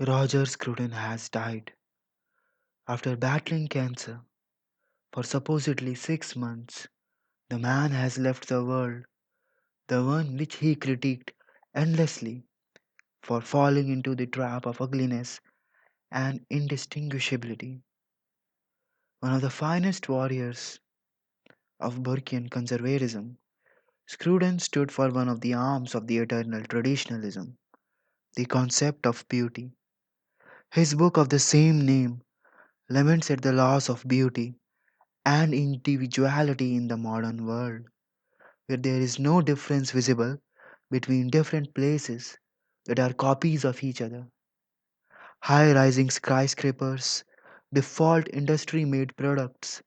Roger Scruton has died after battling cancer for supposedly 6 months. The man has left the world, the one which he critiqued endlessly for falling into the trap of ugliness and indistinguishability. One of the finest warriors of Burkean conservatism, Scruton stood for one of the arms of the eternal traditionalism, the concept of beauty. His book of the same name laments at the loss of beauty and individuality in the modern world, where there is no difference visible between different places that are copies of each other. High rising skyscrapers, default industry made products,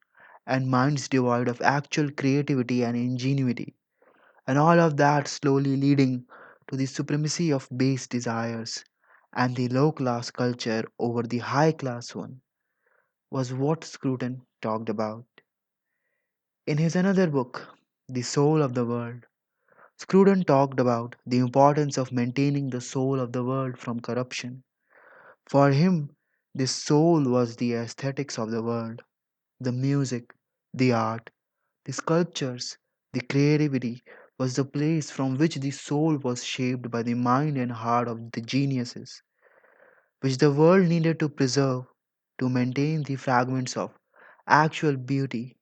and minds devoid of actual creativity and ingenuity, and all of that slowly leading to the supremacy of base desires and the low class culture over the high class one, was what Scruton talked about. In his another book, The Soul of the World, Scruton talked about the importance of maintaining the soul of the world from corruption. For him, the soul was the aesthetics of the world, the music, the art, the sculptures, the creativity was the place from which the soul was shaped by the mind and heart of the geniuses, which the world needed to preserve to maintain the fragments of actual beauty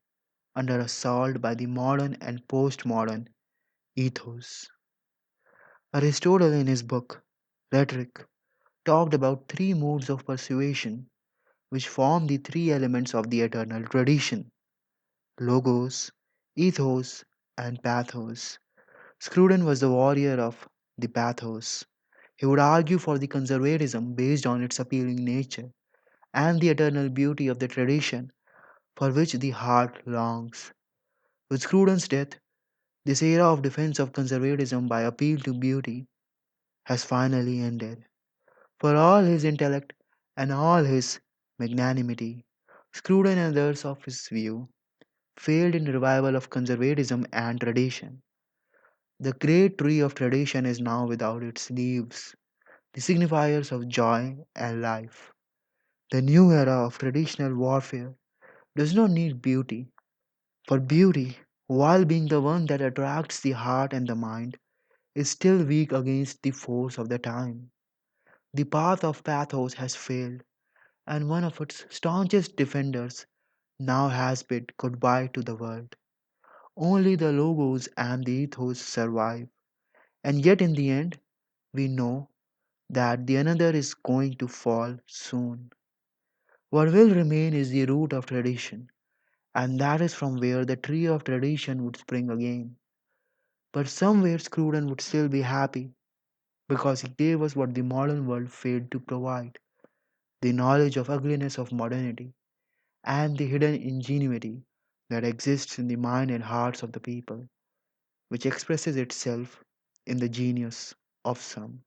under assault by the modern and postmodern ethos. Aristotle, in his book Rhetoric, talked about three modes of persuasion which form the three elements of the eternal tradition: logos, ethos, and pathos. Scruton was the warrior of the pathos. He would argue for the conservatism based on its appealing nature and the eternal beauty of the tradition for which the heart longs. With Scruton's death, this era of defense of conservatism by appeal to beauty has finally ended. For all his intellect and all his magnanimity, Scruton and others of his view failed in revival of conservatism and tradition. The great tree of tradition is now without its leaves, the signifiers of joy and life. The new era of traditional warfare does not need beauty, for beauty, while being the one that attracts the heart and the mind, is still weak against the force of the time. The path of pathos has failed, and one of its staunchest defenders now has bid goodbye to the world. Only the logos and the ethos survive, and yet in the end, we know that the another is going to fall soon. What will remain is the root of tradition, and that is from where the tree of tradition would spring again. But somewhere Scruton would still be happy because he gave us what the modern world failed to provide: the knowledge of ugliness of modernity and the hidden ingenuity that exists in the mind and hearts of the people, which expresses itself in the genius of some.